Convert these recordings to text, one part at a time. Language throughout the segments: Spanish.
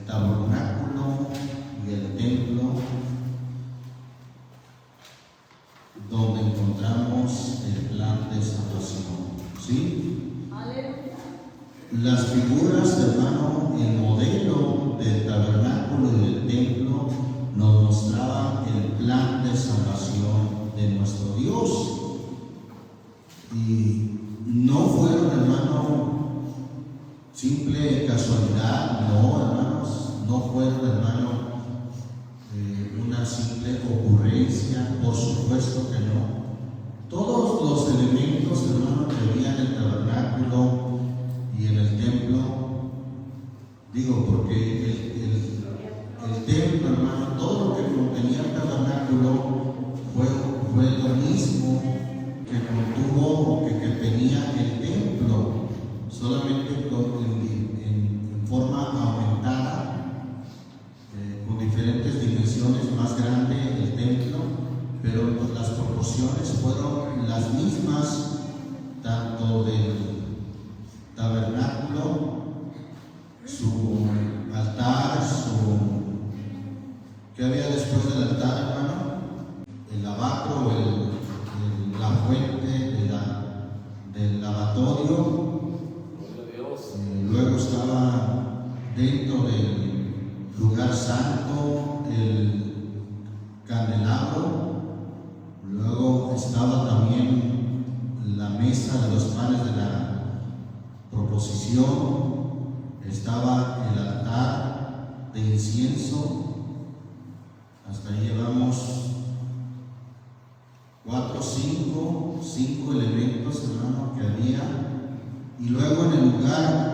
el tabernáculo y el templo, donde encontramos el plan de salvación. ¿Sí? Aleluya. Las figuras, hermano, el modelo del tabernáculo y del templo nos mostraban el plan de salvación de nuestro Dios. Y no fueron, hermano, simple casualidad, no, hermanos, no fueron, hermano, una simple ocurrencia, por supuesto que no. Todos los elementos, hermano, que había en el tabernáculo y en el templo, digo, porque el templo, hermano, todo lo que contenía el tabernáculo fue lo mismo que contuvo o que tenía el templo, solamente en forma aumentada, con diferentes dimensiones, más grande el templo, pero pues, las proporciones fueron las mismas, tanto del tabernáculo, su altar, ¿qué había después del altar, hermano? El lavacro, la fuente del lavatorio. Luego estaba dentro del lugar santo el candelabro. Luego estaba también la mesa de los panes de la proposición. Estaba el altar de incienso. Hasta ahí llevamos 5 elementos, hermano, que había. Y luego en el lugar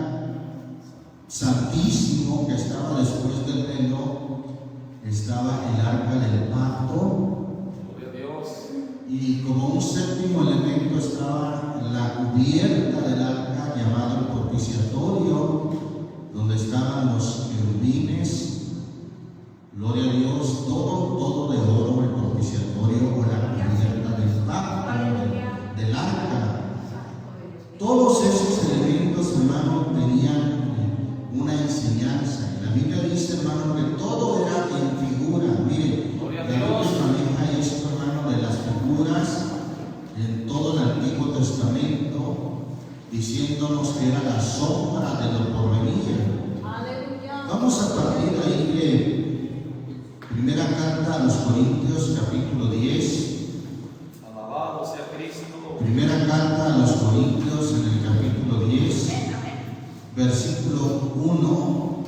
santísimo que estaba después del velo, estaba el arca del pacto. Y como un séptimo elemento estaba la cubierta del arca llamada el propiciatorio, donde estaban los querubines. Gloria a Dios, todo de oro, el propiciatorio o la cubierta del pacto, del arca. Todos esos elementos, hermano, tenían una enseñanza. Y la Biblia dice, hermano, que todo era en figura. Mire, la Biblia maneja esto, hermano, de las figuras en todo el Antiguo Testamento, diciéndonos que era la sombra de lo por venir. Vamos a partir de ahí de Primera Carta a los Corintios, capítulo 10. Alabado sea Cristo. Primera Carta a los Corintios, en el capítulo 10, versículo 1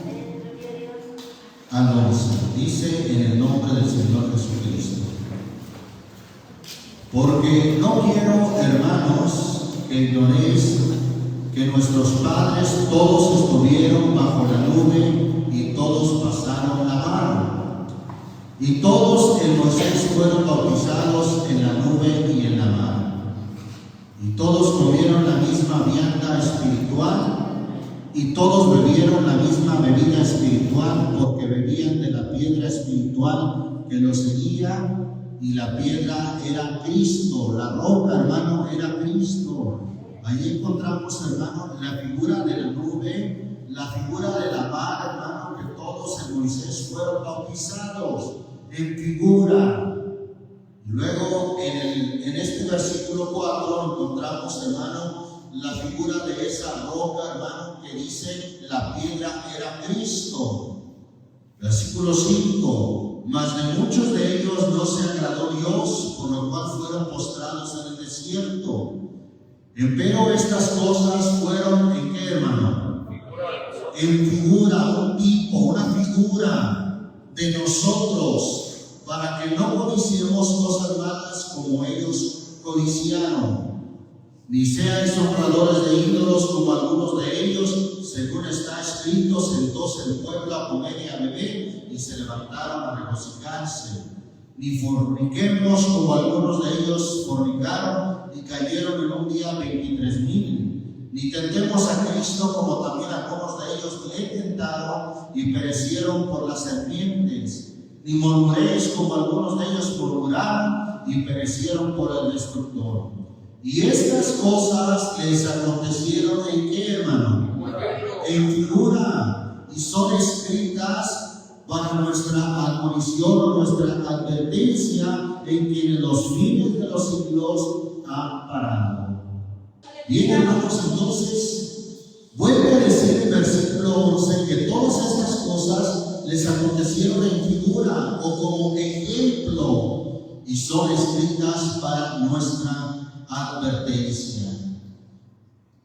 al 11. Dice: en el nombre del Señor Jesucristo. Porque no quiero, hermanos, que ignoréis que nuestros padres todos estuvieron bajo la nube y todos pasaron la mar. Y todos en Moisés fueron bautizados en la nube y en la mar. Y todos comieron la misma vianda espiritual, y todos bebieron la misma bebida espiritual, porque bebían de la piedra espiritual que los seguía, y la piedra era Cristo. La roca, hermano, era Cristo. Allí encontramos, hermano, la figura de la nube, la figura de la mar, hermano, que todos en Moisés fueron bautizados en figura. Luego en este versículo 4 encontramos, hermano, la figura de esa roca, hermano, que dice la piedra era Cristo. Versículo 5: mas de muchos de ellos no se agradó Dios, por lo cual fueron postrados en el desierto. Empero estas cosas fueron ¿en qué, hermano? En figura, un tipo, una figura de nosotros, para que no codiciemos cosas malas como ellos codiciaron. Ni seáis honradores de ídolos como algunos de ellos, según está escrito: sentóse el pueblo a comer y a beber, y se levantaron a regocijarse. Ni forniquemos como algunos de ellos fornicaron, y cayeron en un día 23,000. Ni tentemos a Cristo como también algunos de ellos le tentaron y perecieron por las serpientes. Ni murmuréis como algunos de ellos murmuraron y perecieron por el destructor. Y estas cosas les acontecieron ¿en qué, hermano? En figura. y son escritas para nuestra admonición o nuestra advertencia en quienes los fines de los siglos han parado. Bien, hermanos, entonces vuelve a decir el versículo 11 que todas estas cosas les acontecieron en figura o como ejemplo y son escritas para nuestra advertencia.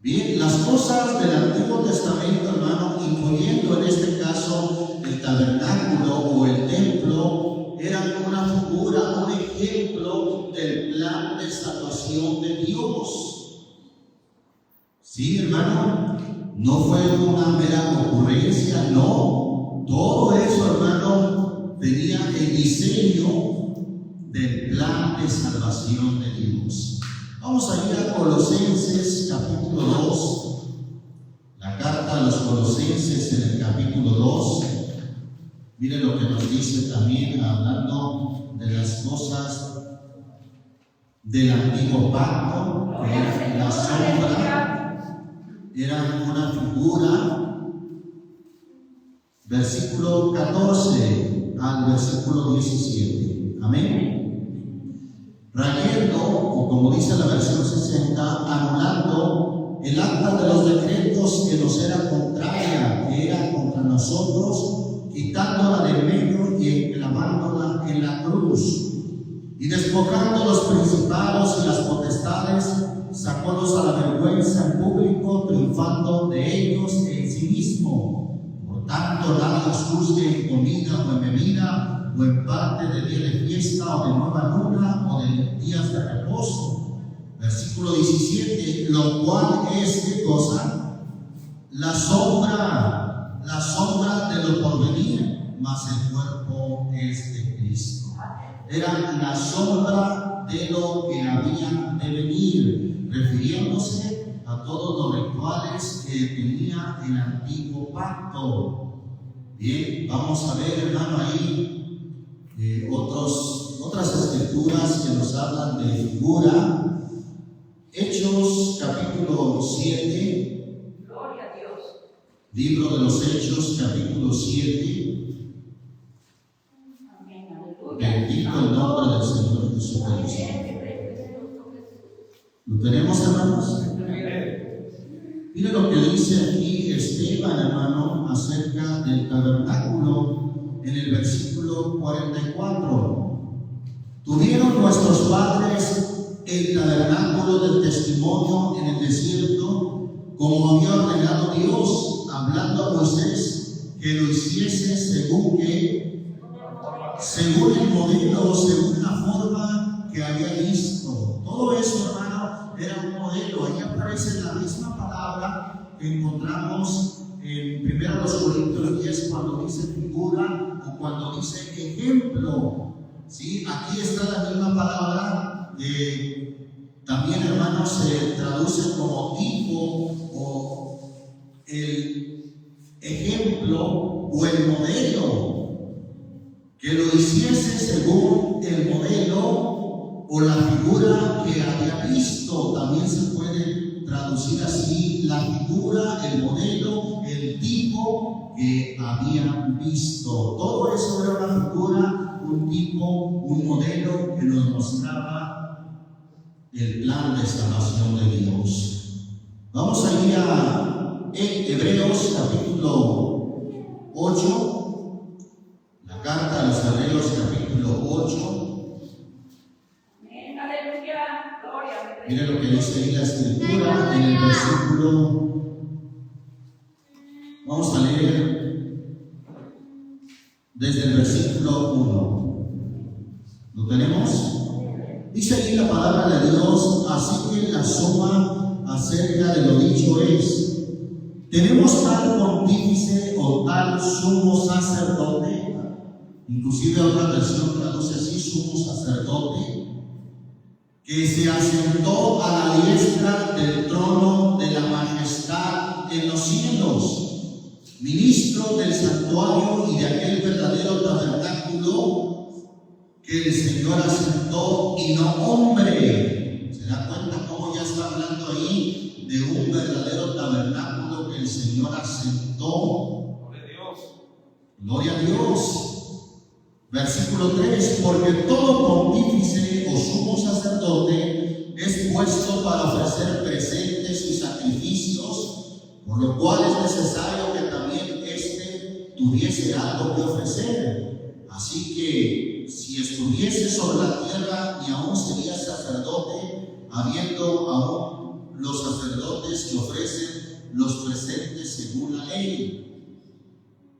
Bien, las cosas del Antiguo Testamento, hermano, incluyendo en este caso el tabernáculo o el templo, eran una figura, un ejemplo del plan de salvación de Dios. Sí, hermano, no fue una mera ocurrencia, no. Todo eso, hermano, tenía el diseño del plan de salvación de Dios. Vamos a ir a Colosenses capítulo 2, la carta a los Colosenses en el capítulo 2. Miren lo que nos dice también, hablando de las cosas del antiguo pacto, que la sombra era una figura. Versículo 14 al versículo 17. Amén. Trayendo, o como dice la versión 60, anulando el acta de los decretos que nos era contraria, que era contra nosotros, quitándola del medio y enclavándola en la cruz, y despojando los principados y las potestades, sacólos a la vergüenza en público, triunfando de ellos en sí mismo. Por tanto, nadie os juzgue en comida o en bebida, o en parte de día de fiesta, o de nueva luna, o de días de reposo. Versículo 17, lo cual es, ¿qué cosa? La sombra de lo porvenir, mas el cuerpo es de Cristo. Era la sombra de lo que había de venir, refiriéndose a todos los rituales que tenía el antiguo pacto. Bien, vamos a ver, hermano, ahí otras escrituras que nos hablan de figura. Hechos capítulo 7. Gloria a Dios. Libro de los Hechos capítulo 7. Amén, aleluya. Bendito el nombre del Señor Jesucristo. ¿Lo tenemos, hermanos? Mire lo que dice aquí Esteban, hermano, acerca del tabernáculo en el versículo 44. Tuvieron nuestros padres el tabernáculo del testimonio en el desierto, como había ordenado Dios, hablando a Moisés que lo hiciese según el modelo, según la forma que había visto. Todo eso, hermano, era un modelo. Ahí aparece la misma palabra que encontramos en 1 Corintios 10 cuando dice figura o cuando dice ejemplo. ¿Sí? Aquí está la misma palabra. También, hermanos, se traduce como tipo o el ejemplo o el modelo, que lo hiciese según el modelo o la figura que había visto. También se puede traducir así: la figura, el modelo, el tipo que habían visto. Todo eso era una figura, un tipo, un modelo que nos mostraba el plan de salvación de Dios. Vamos a ir a Hebreos capítulo 8, la carta a los Hebreos capítulo 8. Amén, aleluya. Gloria a Dios. Mire lo que dice ahí la escritura en el versículo. Vamos a leer desde el versículo 1. ¿Lo tenemos? Dice ahí la palabra de Dios: así que la suma acerca de lo dicho es: tenemos tal pontífice o tal sumo sacerdote. Inclusive otra versión traduce así: sumo sacerdote, que se asentó a la diestra del trono de la majestad en los cielos, ministro del santuario y de aquel verdadero tabernáculo que el Señor asentó y no hombre. ¿Se da cuenta cómo ya está hablando ahí de un verdadero tabernáculo que el Señor asentó? Gloria a Dios. Versículo 3, porque todo pontífice o sumo sacerdote es puesto para ofrecer presentes y sacrificios, por lo cual es necesario que también éste tuviese algo que ofrecer. Así que si estuviese sobre la tierra, ni aún sería sacerdote, habiendo aún los sacerdotes que ofrecen los presentes según la ley,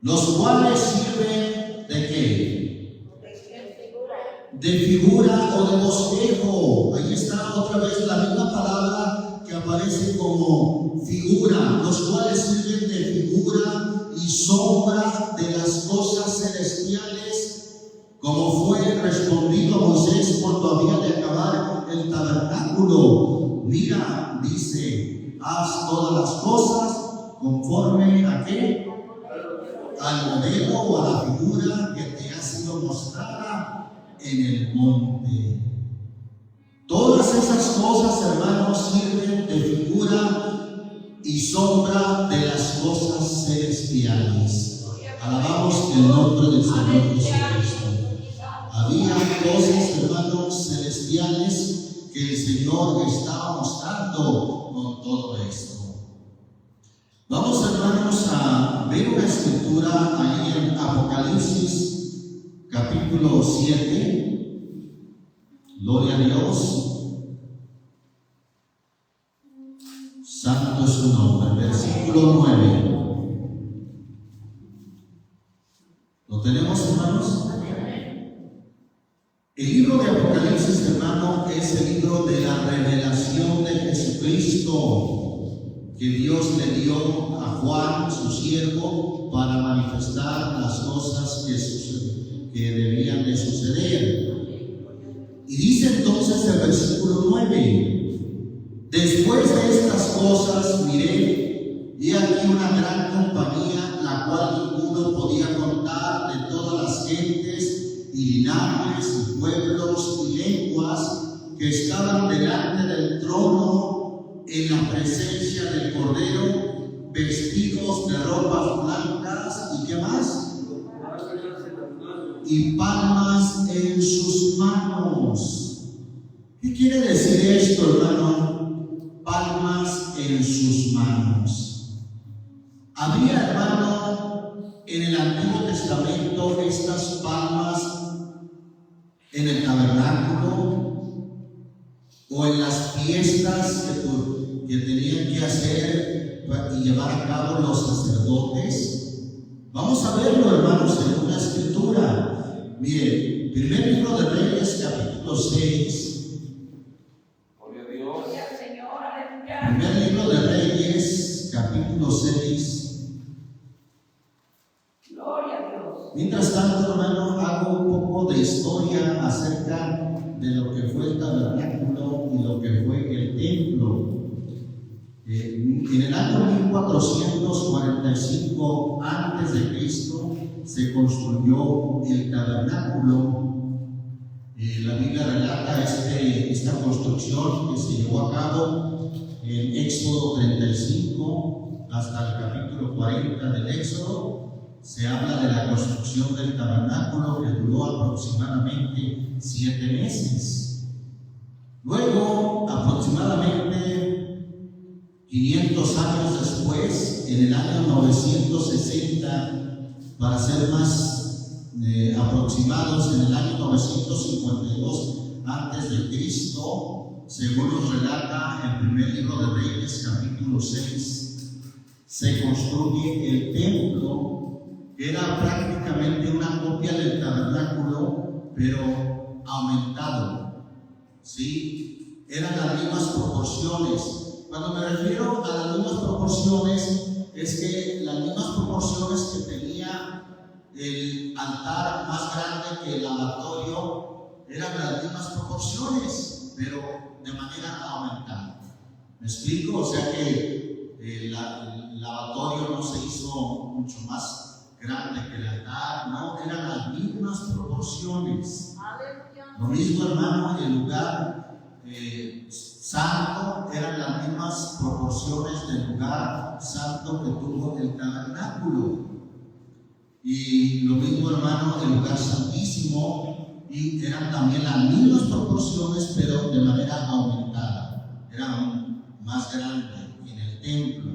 los cuales sirven ¿de qué? De figura o de bosquejo. Ahí está otra vez la misma palabra que aparece como figura, los cuales sirven de figura y sombra de las cosas celestiales, como fue respondido a Moisés cuando había de acabar el tabernáculo. Mira, dice, haz todas las cosas conforme a qué, al modelo o a la figura que te ha sido mostrada en el monte. Todas esas cosas, hermanos, sirven de figura y sombra de las cosas celestiales. Alabamos el nombre del Señor Jesucristo. Había cosas, hermanos, celestiales que el Señor estaba mostrando con todo esto. Vamos, hermanos, a ver una escritura ahí en Apocalipsis capítulo 7. Gloria a Dios. Santo es su nombre. Versículo 9. ¿Lo tenemos, hermanos? El libro de Apocalipsis, hermano, es el libro de la revelación de Jesucristo que Dios le dio a Juan, su siervo, para manifestar las cosas que debían de suceder. Y dice entonces el versículo 9: después de estas cosas miré, y aquí una gran compañía, la cual ninguno podía contar, de todas las gentes y linajes y pueblos y lenguas, que estaban delante del trono en la presencia del Cordero, vestidos de ropas blancas. ¿Y qué más? Y palmas en sus manos. ¿Qué quiere decir esto, hermano? Palmas en sus manos. Había, hermano, en el Antiguo Testamento estas palmas en el tabernáculo o en las fiestas que tenían que hacer y llevar a cabo los sacerdotes. Vamos a verlo, hermanos, en una escritura. Miren, primer libro de Reyes, capítulo 6. Gloria a Dios. Primer libro de Reyes, capítulo 6. Gloria a Dios. Mientras tanto, hermano, hago un poco de historia acerca de lo que fue el tabernáculo y lo que fue el templo. En el año 1445 a.C. se construyó el tabernáculo. La Biblia relata esta construcción que se llevó a cabo en Éxodo 35 hasta el capítulo 40 del Éxodo. Se habla de la construcción del tabernáculo, que duró aproximadamente 7 meses. Luego, aproximadamente 500 años después, en el año 960, para ser más aproximados, en el año 952 a.C., según nos relata el primer libro de Reyes, capítulo 6, se construye el templo, que era prácticamente una copia del tabernáculo, pero aumentado. ¿Sí? Eran las mismas proporciones. Cuando me refiero a las mismas proporciones, es que las mismas proporciones que tenía el altar más grande que el lavatorio, eran las mismas proporciones, pero de manera aumentada. ¿Me explico? O sea que el lavatorio no se hizo mucho más grande que el altar, no, eran las mismas proporciones. Lo mismo, hermano, el lugar santo, eran las mismas proporciones del lugar santo que tuvo el tabernáculo. Y Y lo mismo, hermano, el lugar santísimo, y eran también las mismas proporciones, pero de manera aumentada, eran más grandes en el templo.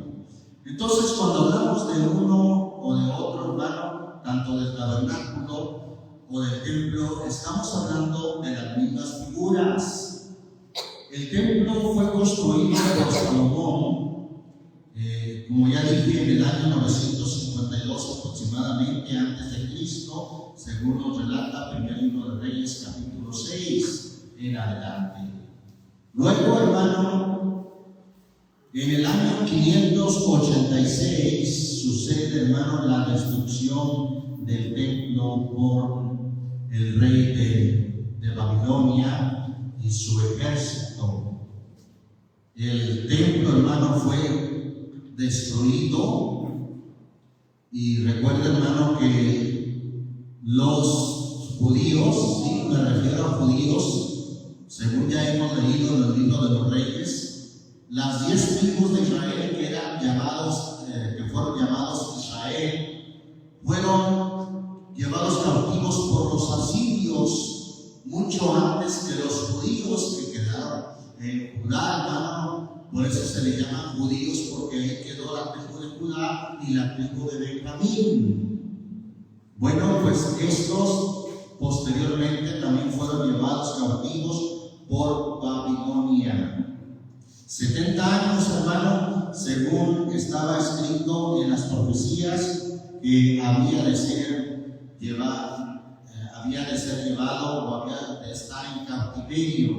Entonces, cuando hablamos de uno o de otro, hermano, tanto del tabernáculo o del templo, estamos hablando de las mismas figuras. El templo fue construido por Salomón, como ya dije, en el año 952 aproximadamente antes de Cristo, según nos relata Primer Libro de Reyes, capítulo 6 en adelante. Luego, hermano, en el año 586 sucede, hermano, la destrucción del templo por el rey de Babilonia y su ejército. El templo, hermano, fue destruido, y recuerda, hermano, que los judíos, sí, me refiero a judíos, según ya hemos leído en el libro de los Reyes, las 10 tribus de Israel que fueron llamados Israel, fueron llevados cautivos por los asirios mucho antes que los judíos que quedaron en Judá, hermano. Por eso se le llaman judíos, porque ahí quedó la tribu de Judá y la tribu de Benjamín. Bueno, pues estos posteriormente también fueron llevados cautivos por Babilonia. 70 años, hermano, según estaba escrito en las profecías, que había de ser llevado o había de estar en cautiverio.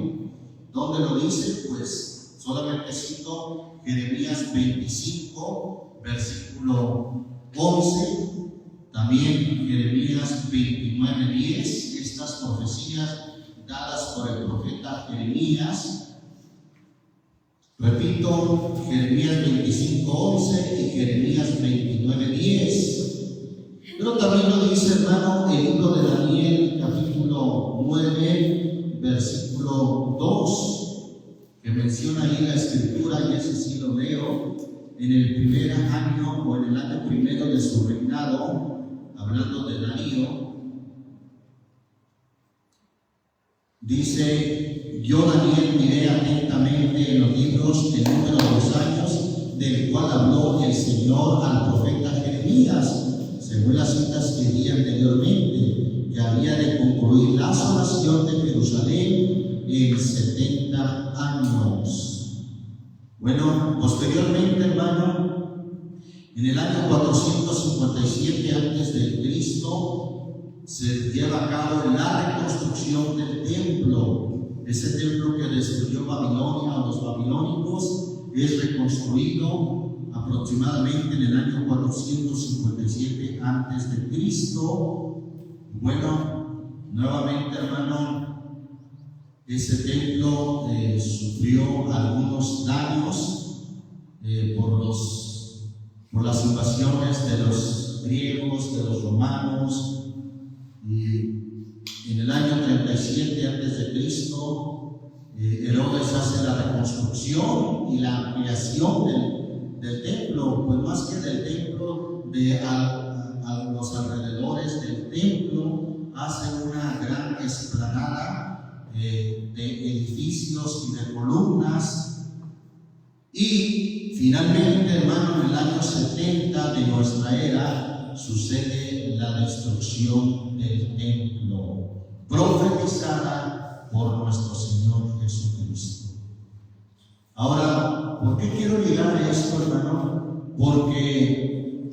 ¿Dónde lo dice? Pues solamente cito Jeremías 25, versículo 11, también Jeremías 29, 10, estas profecías dadas por el profeta Jeremías. Repito, Jeremías 25, 11 y Jeremías 29, 10. Pero también lo dice, hermano, el libro de Daniel, capítulo 9, versículo 2. Que menciona ahí la escritura, y ese sí lo leo, en el primer año o en el año primero de su reinado, hablando de Darío, dice: yo, Daniel, miré atentamente en los libros el número de los años del cual habló el Señor al profeta Jeremías, según las citas que di anteriormente, que había de concluir la asolación de Jerusalén en 70 años. Bueno, posteriormente, hermano, en el año 457 antes de Cristo se lleva a cabo la reconstrucción del templo. Ese templo que destruyó Babilonia o los babilónicos es reconstruido aproximadamente en el año 457 antes de Cristo. Bueno, nuevamente, hermano, ese templo sufrió algunos daños por las invasiones de los griegos, de los romanos, y en el año 37 antes de Cristo Herodes hace la reconstrucción y la ampliación del templo, pues más que del templo, a los alrededores del templo hace una gran explanada de edificios y de columnas. Y finalmente, hermano, en el año 70 de nuestra era sucede la destrucción del templo, profetizada por nuestro Señor Jesucristo. Ahora, ¿por qué quiero llegar a esto, hermano? Porque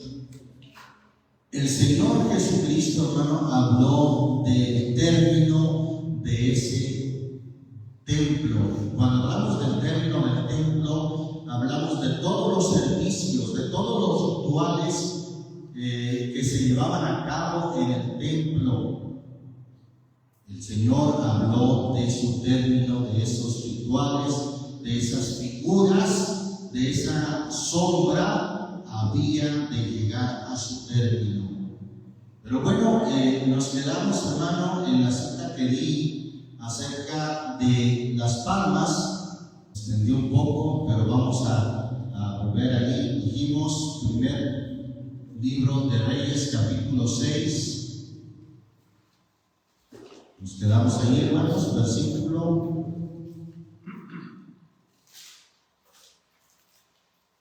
el Señor Jesucristo, hermano, habló del término de ese templo. Cuando hablamos del término del templo, hablamos de todos los servicios, de todos los rituales que se llevaban a cabo en el templo. El Señor habló de su término, de esos rituales, de esas figuras, de esa sombra, había de llegar a su término. Pero bueno, nos quedamos, hermano, en la cita que di acerca de las palmas. Extendí un poco, pero vamos a volver allí. Dijimos libro de Reyes, capítulo 6. Nos quedamos ahí, hermanos, versículo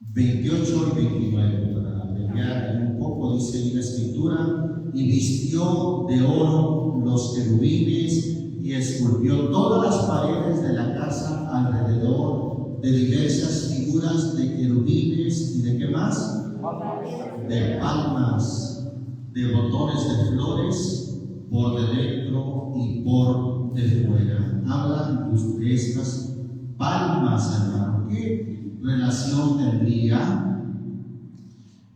28 y 29, para abreviar un poco. Dice en la escritura: y vistió de oro los querubines y esculpió todas las paredes de la casa alrededor de diversas figuras de querubines y de ¿qué más? De palmas, de botones de flores por de dentro y por de fuera. Hablan de estas palmas, hermano. ¿Qué relación tendría?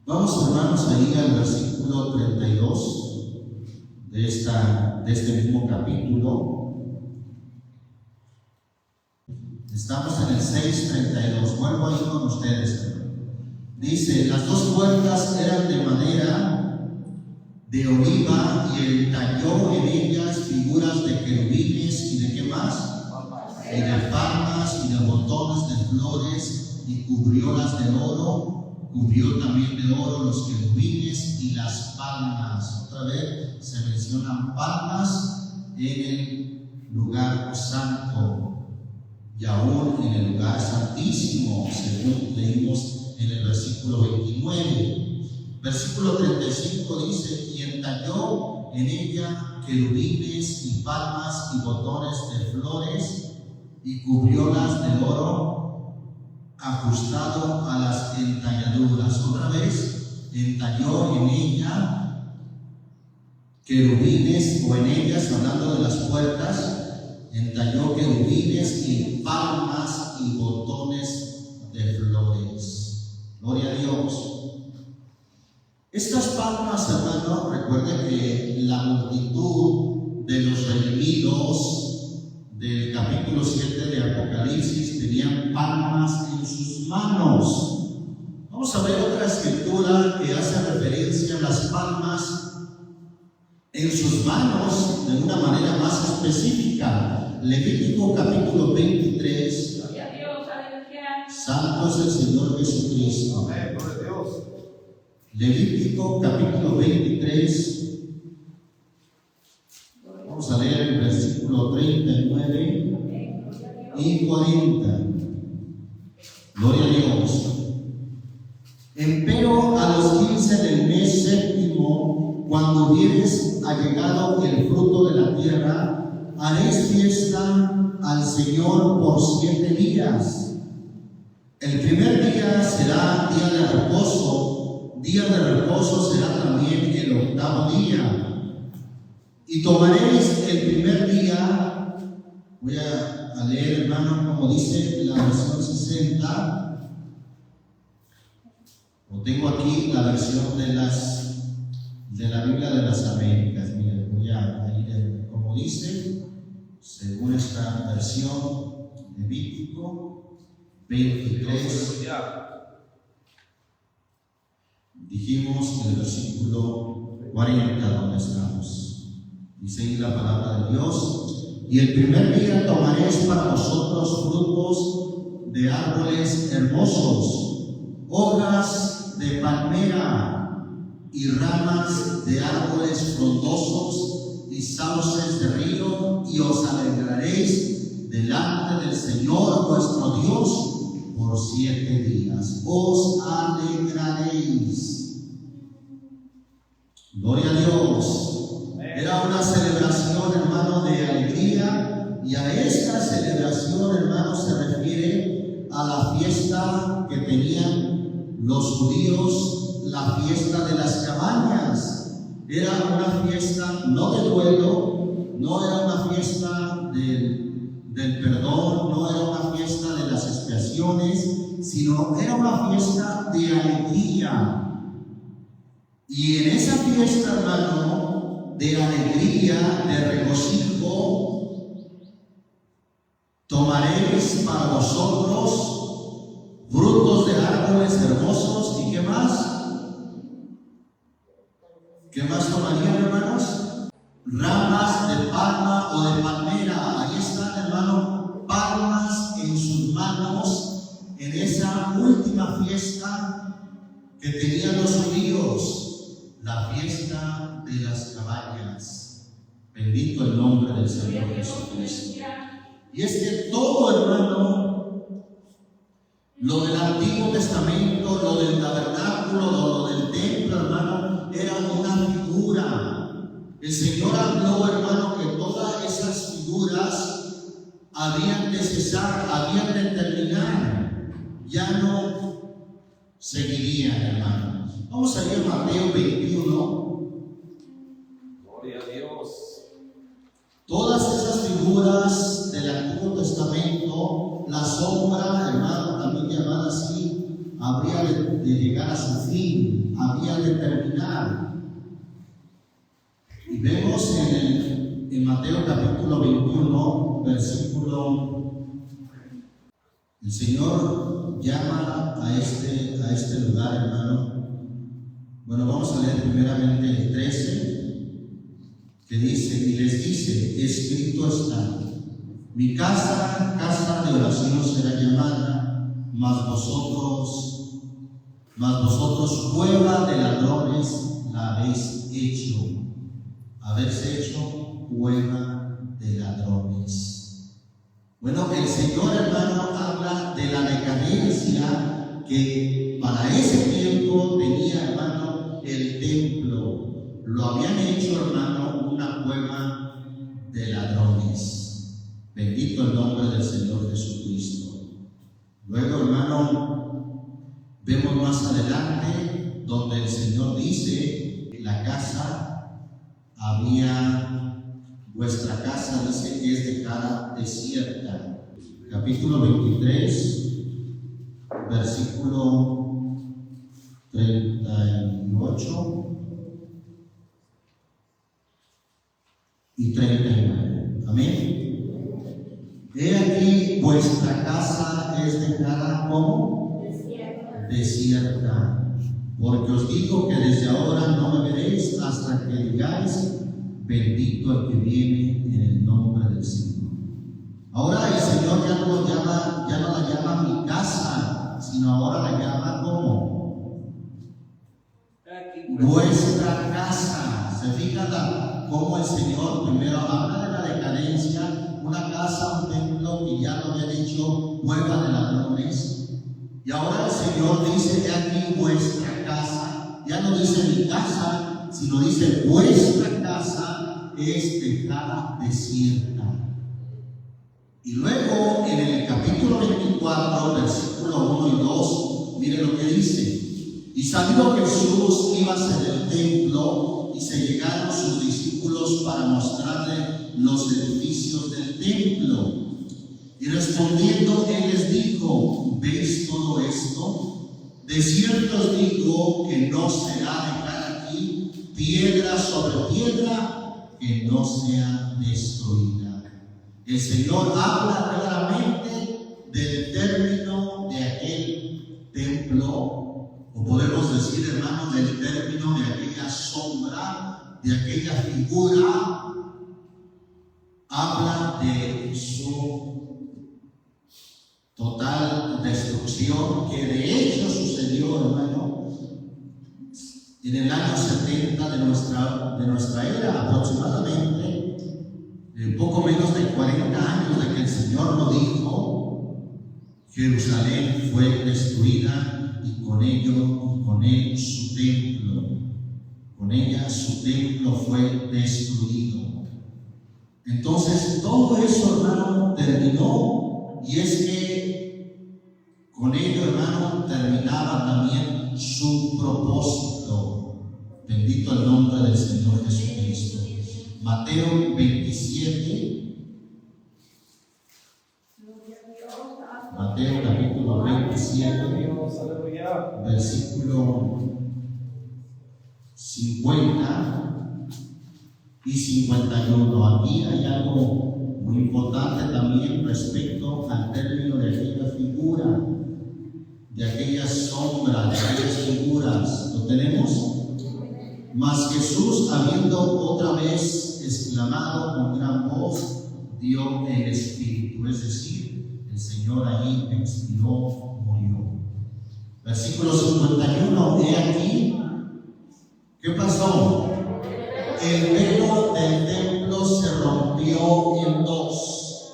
Vamos, hermanos, ahí al versículo 32 de este mismo capítulo. Estamos en el 6:32. Vuelvo ahí con ustedes, hermano. Dice: las dos puertas eran de madera de oliva, y él talló en ellas figuras de querubines y de ¿qué más? Y de palmas y de botones de flores, y cubriólas de oro. Cubrió también de oro los querubines y las palmas. Otra vez se mencionan palmas en el lugar santo y aún en el lugar santísimo, según leímos en el versículo 29. Versículo 35 dice: y entalló en ella querubines y palmas y botones de flores, y cubriólas de oro ajustado a las entalladuras. Otra vez, entalló en ella querubines, o en ellas, hablando de las puertas, entalló querubines y palmas y botones de flores. Gloria a Dios. Estas palmas, hermano, recuerden que la multitud de los redimidos del capítulo 7 de Apocalipsis tenían palmas en sus manos. Vamos a ver otra escritura que hace referencia a las palmas en sus manos de una manera más específica. Levítico capítulo 23. Gloria a Dios, aleluya. Santo es el Señor Jesucristo. Amén, gloria a Dios. Levítico capítulo 23. Vamos a leer el versículo 39 y 40. Gloria a Dios. Empero a los 15 del mes séptimo, cuando hubieres allegado el fruto de la tierra, haréis fiesta al Señor por 7 días. El primer día será día de reposo. Día de reposo será también el 8º día. Y tomaréis el primer día. Voy a leer, hermano, como dice la versión 60. O tengo aquí la versión de la Biblia de las Américas. Miren, voy a ir como dice, según esta versión, Levítico 23. Dijimos el versículo 40, donde estamos. Dice ahí la palabra de Dios: y el primer día tomaréis para vosotros frutos de árboles hermosos, hojas de palmera y ramas de árboles frondosos y sauces de río, y os alegraréis delante del Señor vuestro Dios por 7 días. Os alegraréis. Gloria a Dios. Era una celebración, hermano, de alegría, y a esta celebración, hermano, se refiere a la fiesta que tenían los judíos, la fiesta de las cabañas. Era una fiesta no de duelo, no era una fiesta del perdón, no era una fiesta de las expiaciones, sino era una fiesta de alegría. Y en esa fiesta, hermano, de alegría, de regocijo, tomaréis para vosotros frutos de árboles hermosos. ¿Y qué más? ¿Qué más tomarían, hermanos? Ramas de palma o de palmera. Ahí están, hermano, palmas en sus manos en esa última fiesta que tenían los judíos. la fiesta de las cabañas. Bendito el nombre del Señor Jesucristo. Y es que todo, hermano, lo del Antiguo Testamento, lo del tabernáculo, lo del templo, hermano, era una figura. El Señor habló, hermano, que todas esas figuras habían de cesar, habían de terminar. Ya no seguirían, hermano. Vamos a ir a Mateo 21. Gloria a Dios. Todas esas figuras del Antiguo Testamento, la sombra, hermano, también llamada así, habría de llegar a su fin, había de terminar. Y vemos en Mateo capítulo 21, versículo, el Señor llama a este lugar, hermano. Bueno, vamos a leer primeramente el 13. Que dice, y les dice, escrito está, mi casa, casa de oración será llamada, mas vosotros cueva de ladrones la habéis hecho. Haberse hecho cueva de ladrones. Bueno, el Señor, hermano, habla de la decadencia que para ese tiempo tenía, hermano, el templo. Lo habían hecho, hermano, una cueva de ladrones. Bendito el nombre del Señor Jesucristo. Luego, hermano, vemos más adelante donde el Señor dice, la casa vuestra casa dice que es dejada desierta. Capítulo 23, versículo 38. Y 39. Amén. He aquí vuestra casa es dejada como desierta. Porque os digo que desde ahora no me veréis hasta que digáis, bendito el que viene en el nombre del Señor. Ahora el Señor ya no la llama mi casa, sino ahora la llama como vuestra casa. ¿Se fijan cómo el Señor primero habla de la decadencia, una casa, un templo que ya lo había dicho, cueva de ladrones? Y ahora el Señor dice, he aquí vuestra casa. Ya no dice mi casa, sino dice vuestra casa es dejada desierta. Y luego en el capítulo 24, versículo 1 y 2, miren lo que dice. Y salió Jesús, iba hacia el templo, y se llegaron sus discípulos para mostrarle los edificios del templo. Y respondiendo, él les dijo, ¿veis todo esto? De cierto os digo que no será dejada aquí piedra sobre piedra que no sea destruida. El Señor habla claramente del término de aquel templo, o podemos decir, hermanos, del término de aquella sombra, de aquella figura. Habla de su total destrucción, que de hecho sucedió, hermano, en el año 70 de nuestra era, aproximadamente, poco menos de 40 años de que el Señor lo dijo. Jerusalén fue destruida y con él su templo. Con ella su templo fue destruido. Entonces todo eso, hermano, terminó, y es que con ello, hermano, terminaba también su propósito. Bendito el nombre del Señor Jesucristo. Mateo 27. Mateo capítulo 27, versículo 50 y 51. Aquí hay algo muy importante también respecto al término de aquella figura, de aquella sombra, de aquellas figuras. ¿Lo tenemos? Mas Jesús, habiendo otra vez exclamado con gran voz, dio el Espíritu, es decir, el Señor ahí expiró, murió. Versículo 51, he aquí ¿Qué pasó? El velo del templo se rompió en dos.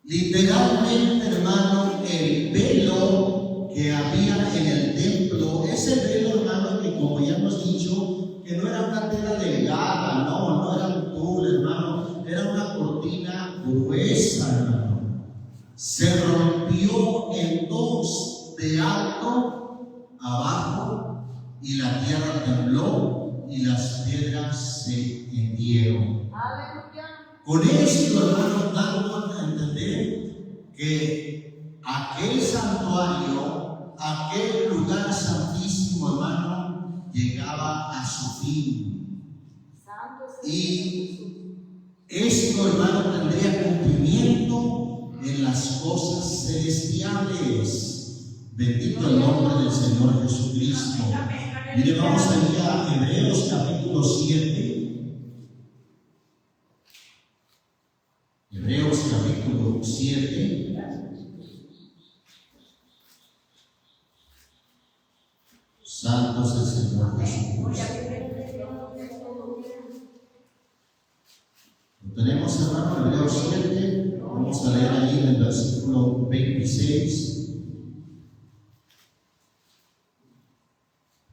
Literalmente, hermano, el velo que había en el templo, ese velo, hermano, que como ya hemos dicho, que no era una tela delgada, no era un tul, hermano, era una cortina gruesa, hermano. Se rompió en dos, de alto abajo, y la tierra tembló y las piedras se hendieron. Con esto, hermano, dando a entender que aquel santuario, aquel lugar santísimo, hermano, llegaba a su fin. Y esto, hermano, tendría cumplimiento en las cosas celestiales. Bendito el nombre del Señor Jesucristo. Mire, vamos a ir a Hebreos capítulo 7. Hebreos capítulo 7. Santo es el Señor Jesucristo. Lo tenemos, hermano, Hebreos 7. Vamos a leer ahí en el versículo 26.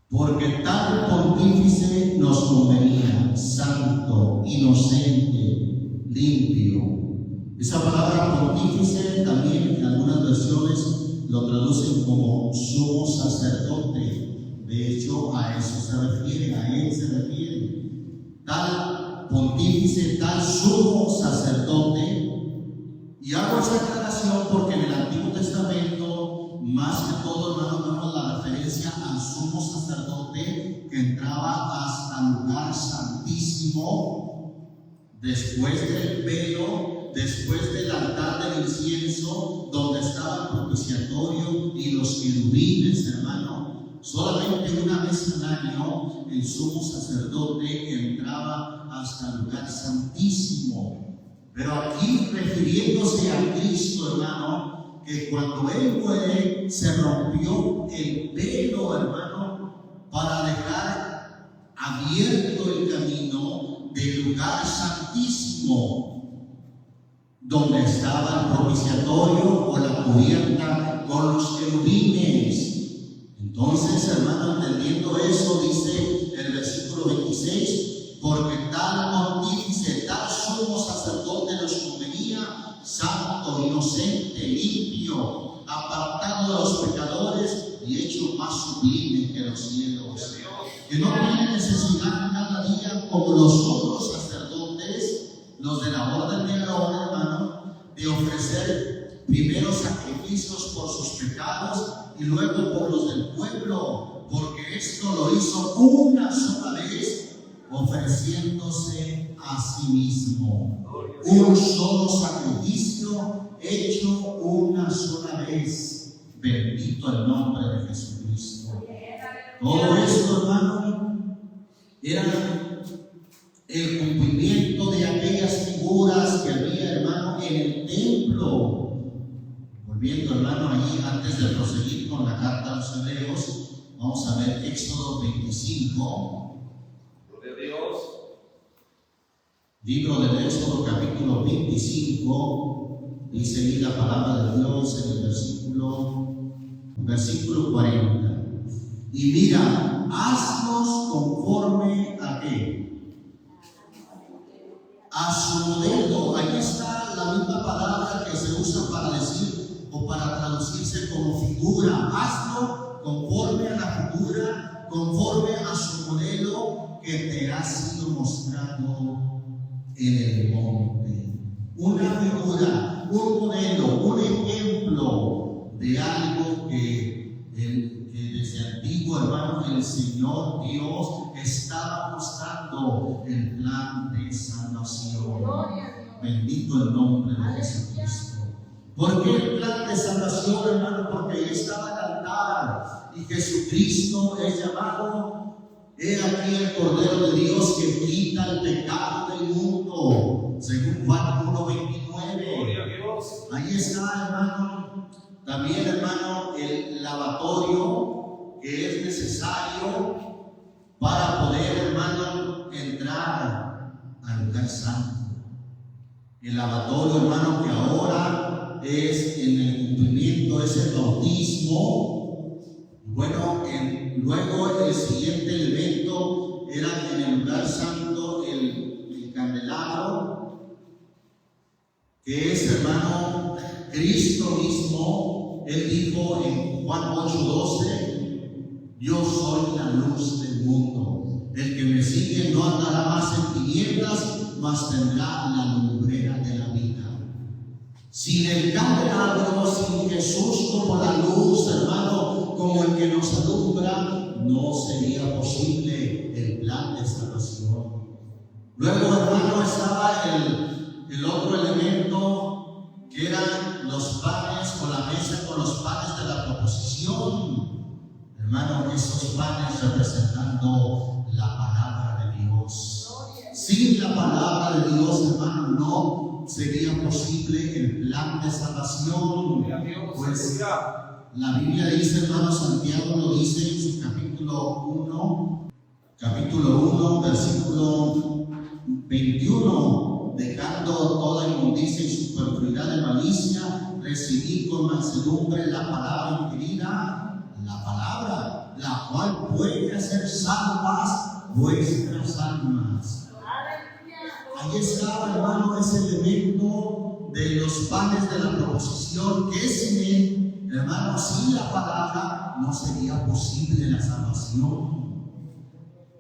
Porque tal pontífice nos convenía, santo, inocente, limpio. Esa palabra pontífice también en algunas versiones lo traducen como sumo sacerdote. De hecho, a eso se refiere, a él se refiere. Tal pontífice, tal sumo sacerdote. Y hago esa aclaración porque en el Antiguo Testamento, más que todo, hermano, vemos la referencia al sumo sacerdote que entraba hasta el lugar santísimo, después del velo, después del altar del incienso, donde estaba el propiciatorio y los querubines, hermano. Solamente una vez al año el sumo sacerdote entraba hasta el lugar santísimo. Pero aquí, refiriéndose a Cristo, hermano, que cuando Él muere se rompió el velo, hermano, para dejar abierto el camino del lugar santísimo, donde estaba el propiciatorio o la cubierta con los querubines. Entonces, hermano, entendiendo eso, dice el versículo 26, porque tal pontífice, tal sumo sacerdote nos convenía, santo, inocente, limpio, apartado de los pecadores y hecho más sublime que los cielos, que no tiene necesidad cada día como los otros sacerdotes, los de la orden de Aarón, hermano, de ofrecer primero sacrificios por sus pecados y luego por los del pueblo, porque esto lo hizo una sola vez, ofreciéndose a sí mismo. Un solo sacrificio hecho una sola vez. Bendito el nombre de Jesucristo. Todo esto, hermano, era el cumplimiento de aquellas figuras que había, hermano, en el templo. Volviendo, hermano, allí antes de proseguir con la carta a los Hebreos, vamos a ver Éxodo 25. Dios. Libro del Éxodo capítulo 25, dice ahí la palabra de Dios en el versículo 40. Y mira, haznos conforme a qué? A su modelo. Ahí está la misma palabra que se usa para decir o para traducirse como figura. Hazlo conforme a la figura, conforme a su modelo que te ha sido mostrado en el monte. Una figura, un modelo, un ejemplo de algo que desde antiguo, hermano, el Señor Dios estaba mostrando el plan de salvación. Bendito el nombre de Jesucristo. ¿Por qué el plan de salvación, hermano? Porque ahí estaba el altar y Jesucristo es llamado. He aquí el Cordero de Dios que quita el pecado del mundo, según Juan 1:29. Ahí está, hermano. También, hermano, el lavatorio que es necesario para poder, hermano, entrar al lugar santo. El lavatorio, hermano, que ahora es en el cumplimiento, es el bautismo. Bueno, luego el siguiente elemento era en el lugar santo el candelabro, que es, hermano, Cristo mismo. Él dijo en Juan 8:12: yo soy la luz del mundo. El que me sigue no andará más en tinieblas, mas tendrá la lumbrera de la vida. Sin el candelabro, sin Jesús como la luz, hermano, como el que nos alumbra, no sería posible el plan de salvación. Luego, hermano, estaba el otro elemento, que eran los panes o la mesa con los panes de la proposición. Hermano, esos panes representando la palabra de Dios. Sin la palabra de Dios, hermano, no sería posible el plan de salvación. Pues la Biblia dice, hermano, Santiago lo dice en su capítulo 1, versículo 21: dejando toda inmundicia y superfluidad de malicia, recibid con mansedumbre la palabra inquirida, la palabra, la cual puede hacer salvas vuestras almas. Ahí está, hermano, ese elemento de los panes de la proposición, que sin él, hermano, sin la palabra, no sería posible la salvación.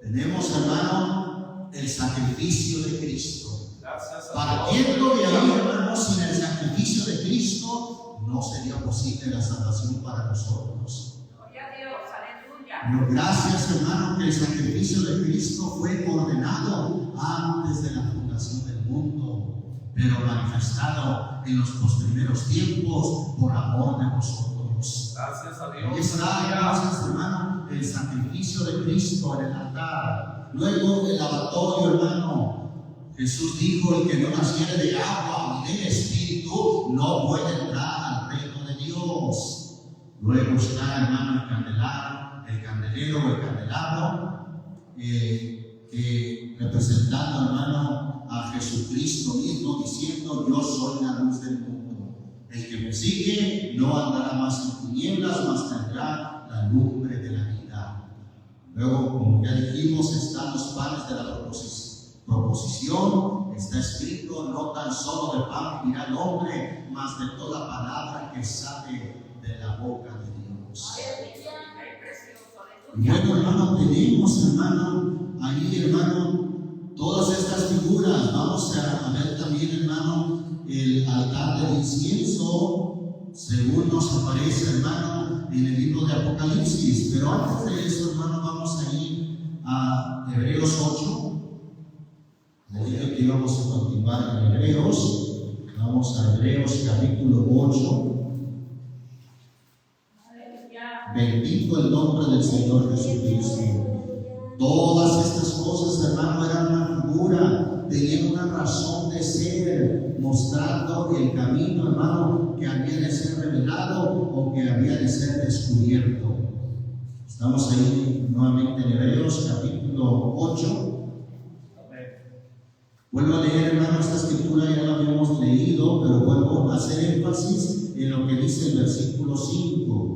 Tenemos, hermano, el sacrificio de Cristo. Partiendo de ahí, hermano, sin el sacrificio de Cristo, no sería posible la salvación para nosotros. Gloria a Dios, aleluya. Pero gracias, hermano, que el sacrificio de Cristo fue ordenado antes de la fundación del mundo, pero manifestado en los posteriores tiempos por amor de nosotros. Gracias a Dios. Ahí está, gracias, hermano, el sacrificio de Cristo en el altar. Luego el lavatorio, hermano. Jesús dijo: el que no naciere de agua ni del Espíritu no puede entrar al reino de Dios. Luego está, hermano, el candelero o el candelabro, representando, hermano, a Jesucristo mismo, diciendo: yo soy la luz del mundo. El que me sigue no andará más en tinieblas, mas tendrá la lumbre de la vida. Luego, como ya dijimos, están los panes de la proposición. Está escrito: no tan solo de pan vivirá el hombre, mas de toda palabra que sale de la boca de Dios. Bueno, hermano, tenemos, hermano, ahí, hermano, todas estas figuras. Vamos a ver también, hermano, el altar del incienso, según nos aparece, hermano, en el libro de Apocalipsis. Pero antes de eso, hermano, vamos a ir a Hebreos 8. Le dije que íbamos a continuar en Hebreos. Vamos a Hebreos capítulo 8. Bendito el nombre del Señor Jesucristo. Todas estas cosas, hermano, eran una figura, tenían una razón de ser, mostrando el camino, hermano, que había de ser revelado o que había de ser descubierto. Estamos ahí nuevamente en Hebreos capítulo 8. Vuelvo a leer, hermano, esta escritura ya la habíamos leído, pero vuelvo a hacer énfasis en lo que dice el versículo 5.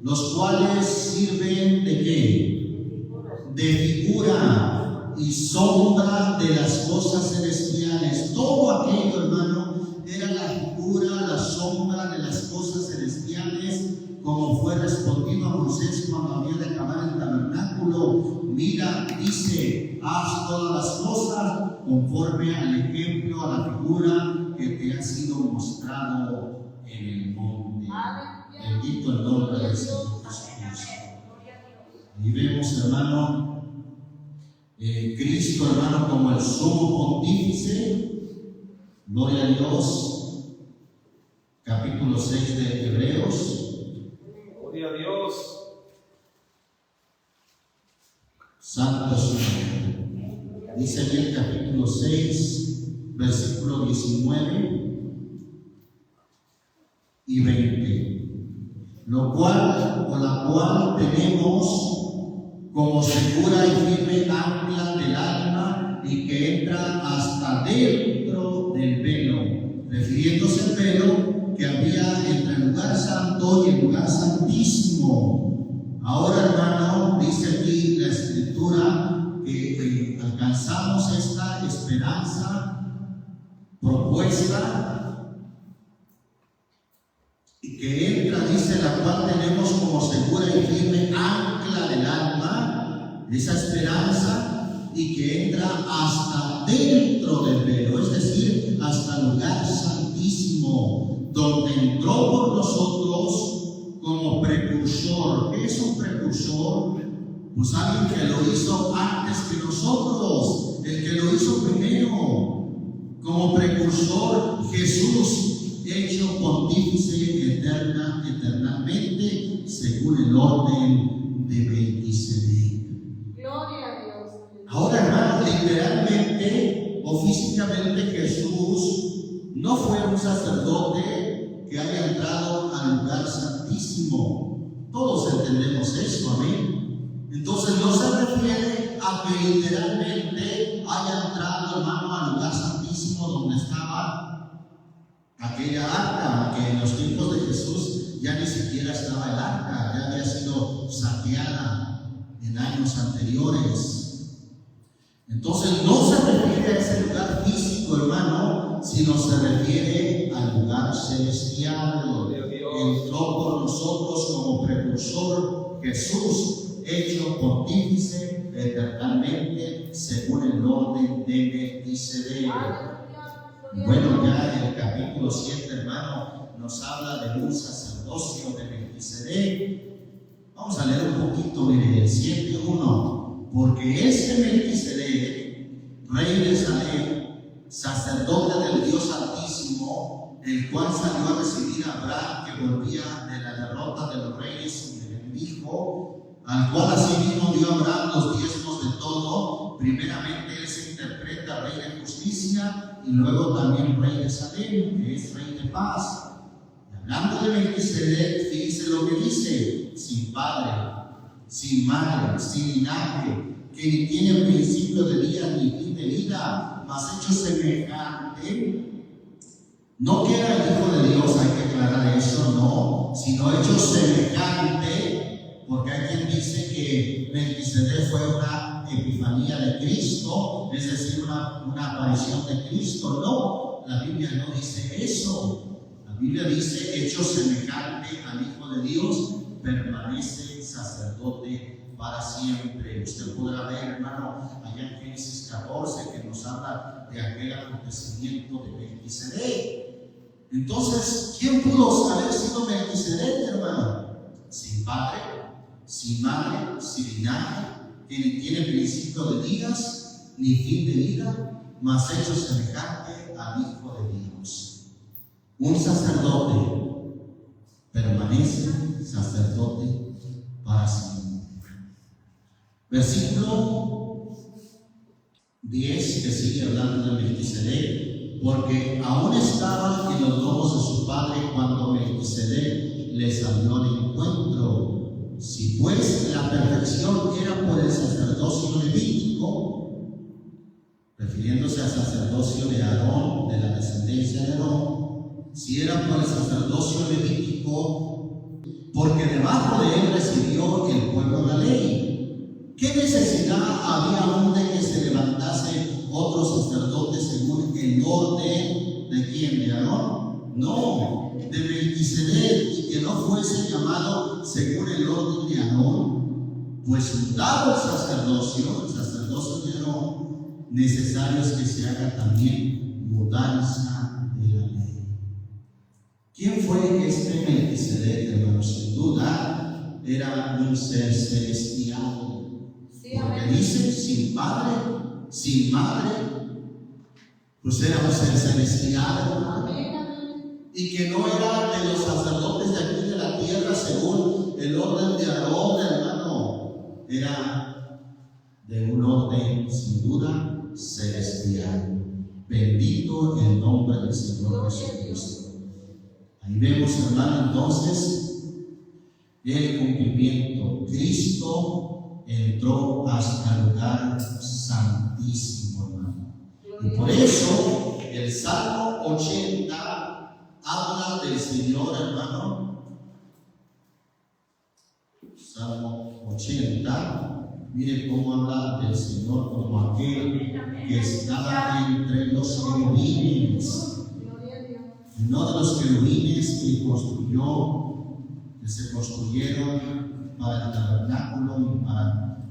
Los cuales sirven ¿de qué? De figura y sombra de las cosas celestiales. Todo aquello, hermano, era la figura, la sombra de las cosas celestiales, como fue respondido a Moisés cuando había de acabar el tabernáculo. Mira, dice: haz todas las cosas conforme al ejemplo, a la figura que te ha sido mostrado en el monte. Bendito el nombre del Señor Jesús. Y vemos, hermano, Cristo, hermano, como el sumo pontífice. Gloria a Dios. Capítulo 6 de Hebreos. Gloria a Dios. Santo su nombre. Dice aquí el capítulo 6, versículo 19 y 20. Lo cual, o la cual tenemos como segura y firme ancla del alma y que entra hasta dentro del velo, refiriéndose al velo que había entre el lugar santo y el lugar santísimo. Ahora, hermano, dice aquí la Escritura que alcanzamos esta esperanza propuesta y que entra, dice, la cual tenemos como segura y firme ancla del alma, esa esperanza, y que entra hasta dentro del velo, es decir, hasta el lugar santísimo, donde entró por nosotros como precursor. ¿Qué es un precursor? Pues alguien que lo hizo antes que nosotros, el que lo hizo primero. Como precursor, Jesús, hecho pontífice eternamente, según el orden de Melquisedec. Gloria a Dios. Ahora, hermano, literalmente o físicamente Jesús no fue un sacerdote que haya entrado al lugar santísimo. Todos entendemos eso, amén. Entonces no se refiere a que literalmente haya entrado, hermano, al lugar santísimo donde estaba aquella arca, que en los tiempos de Jesús ya ni siquiera estaba el arca, ya había sido saqueada en años anteriores. Entonces no se refiere a ese lugar físico, hermano, sino se refiere al lugar celestial. Entró por nosotros como precursor Jesús, hecho pontífice eternamente según el orden de Melquisedec. Bueno, ya el capítulo 7, hermano, nos habla de un sacerdocio de Melquisedec. Vamos a leer un poquito, mire, el 7:1. Porque este Melquisedec, rey de Salem, sacerdote del Dios Altísimo, el cual salió a recibir a Abraham, que volvía de la derrota de los reyes y del enemigo, al cual asimismo dio a Abraham los diezmos de todo. Primeramente él se interpreta rey de justicia y luego también rey de Salem, que es rey de paz. Y hablando de Melquisedec, fíjense lo que dice: sin padre, sin madre, sin linaje, que ni tiene principio de día ni fin de vida, mas hecho semejante. No que era el Hijo de Dios, hay que aclarar eso, no, sino hecho semejante, porque hay quien dice que Melquisedec fue una epifanía de Cristo, es decir, una aparición de Cristo. No, la Biblia no dice eso. La Biblia dice hecho semejante al Hijo de Dios, permanece sacerdote para siempre. Usted podrá ver, hermano, allá en Génesis 14, que nos habla de aquel acontecimiento de Melquisedec. Entonces, ¿quién pudo haber sido Melquisedec, hermano? Sin padre, sin madre, sin linaje, que ni tiene principio de días ni fin de vida, mas hecho semejante al Hijo de Dios. Un sacerdote permanece sacerdote para siempre. Versículo 10, que sigue hablando de Melquisedec. Porque aún estaba en los lomos de su padre cuando Melquisedec le salió al encuentro. Si pues la perfección era por el sacerdocio levítico, refiriéndose al sacerdocio de Aarón, de la descendencia de Aarón, si era por el sacerdocio levítico, porque debajo de él recibió el pueblo la ley, ¿qué necesidad había aún de que se levantase otro sacerdote según el orden de quién? ¿De Aarón? No, de Melquisedec, y que no fuese llamado según el orden de Aarón, pues dado el sacerdocio de Aarón, necesario es que se haga también mudanza de la ley. ¿Quién fue este Melquisedec, hermanos? Sin duda era un ser celestial, porque dice sin padre, sin madre, pues era un ser celestial, y que no era de los sacerdotes de aquí de la tierra según el orden de Aarón, hermano, era de un orden sin duda celestial. Bendito el nombre del Señor Jesucristo. Ahí vemos, hermano, entonces el cumplimiento. Cristo entró hasta el lugar santísimo, hermano. Y por eso el Salmo 80 habla del Señor, hermano. Salmo 80, mire cómo habla del Señor como aquel que está entre los querubines. Uno de los querubines que se construyeron para el tabernáculo y para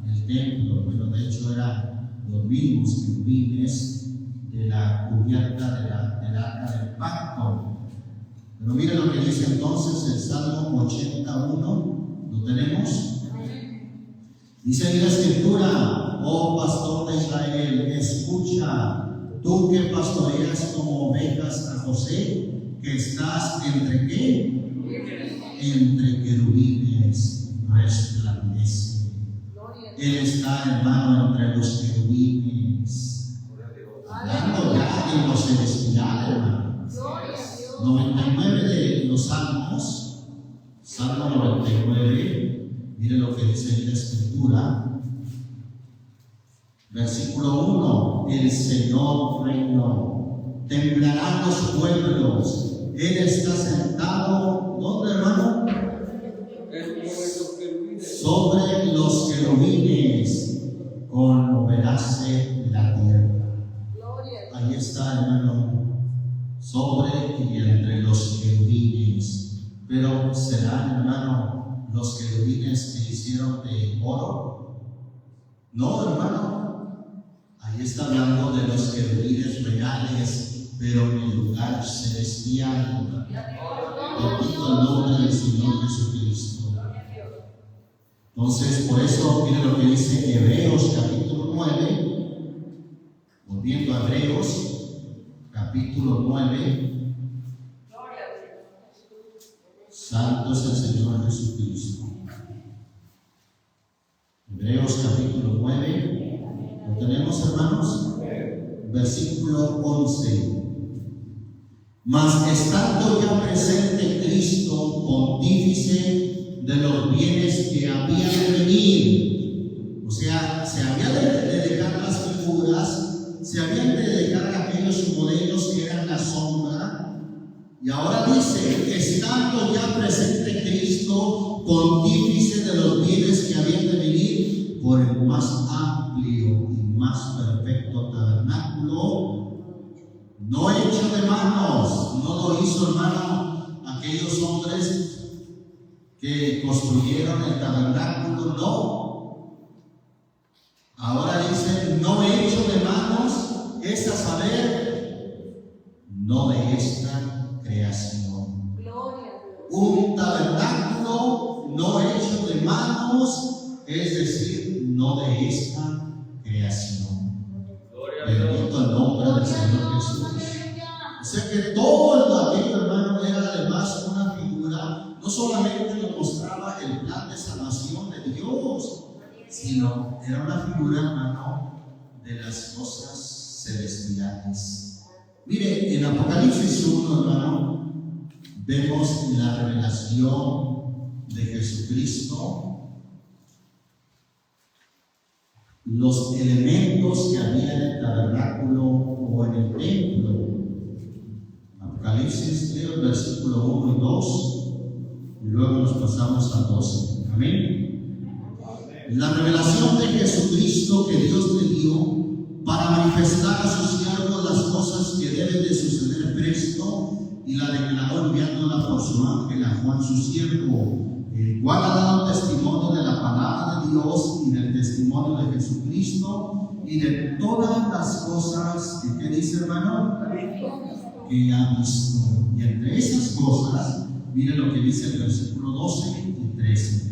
el templo. Bueno, de hecho eran los mismos querubines de la cubierta del arca del pacto. Pero mire lo que dice entonces el Salmo 81, ¿lo tenemos? Dice ahí la escritura: oh pastor de Israel, escucha, tú que pastoreas como ovejas a José, que estás entre ¿qué? Entre querubines resplandece. Él está, hermano, entre los querubines, hablando ya en lo celestial, hermano. 99 de los salmos, Salmo 99, mire lo que dice en la escritura, versículo 1: el Señor reinó, temblarán los pueblos. Él está sentado, ¿dónde, hermano? Sobre los querubines, conmoveráse la tierra. Ahí está, hermano, sobre y entre los querubines. Pero serán, hermano, los querubines que hicieron de oro. No, hermano, ahí está hablando de los querubines reales, pero en el lugar celestial. Bendito el nombre del Señor Jesucristo. Entonces, por eso, mire lo que dice Hebreos capítulo 9, volviendo a Hebreos capítulo 9. Santo es el Señor Jesucristo. Hebreos capítulo 9, ¿lo tenemos, hermanos? Versículo 11. Mas estando ya presente Cristo, pontífice de los bienes que habían de venir, o sea, se habían de dejar las figuras, se habían de dejar aquellos modelos que eran la sombra, y ahora dice: estando ya presente Cristo, pontífice de los bienes que habían de venir, por el más amplio y más perfecto tabernáculo, no hecho de manos. No lo hizo, hermano, aquellos hombres que construyeron el tabernáculo, no. Ahora dice: no hecho de manos, es a saber, no de esta creación. Un tabernáculo no hecho de manos, es decir, no de esta creación. Bendito el nombre del Señor Jesús. O sea que todo aquello, hermano, era además una figura. No solamente nos mostraba el plan de salvación de Dios, sino era una figura, hermano, de las cosas celestiales. Mire, en Apocalipsis 1, hermano, vemos la revelación de Jesucristo, los elementos que había en el tabernáculo o en el templo. Apocalipsis 3, versículo 1 y 2, y luego nos pasamos al 12. Amén. La revelación de Jesucristo que Dios le dio para manifestar a sus siervos las cosas que deben de suceder presto, y la declaró enviándola por su ángel a Juan su siervo, el cual ha dado testimonio de la palabra de Dios y del testimonio de Jesucristo y de todas las cosas que, ¿qué dice, hermano? Que ha visto. Y entre esas cosas, mire lo que dice el versículo 12 y 13.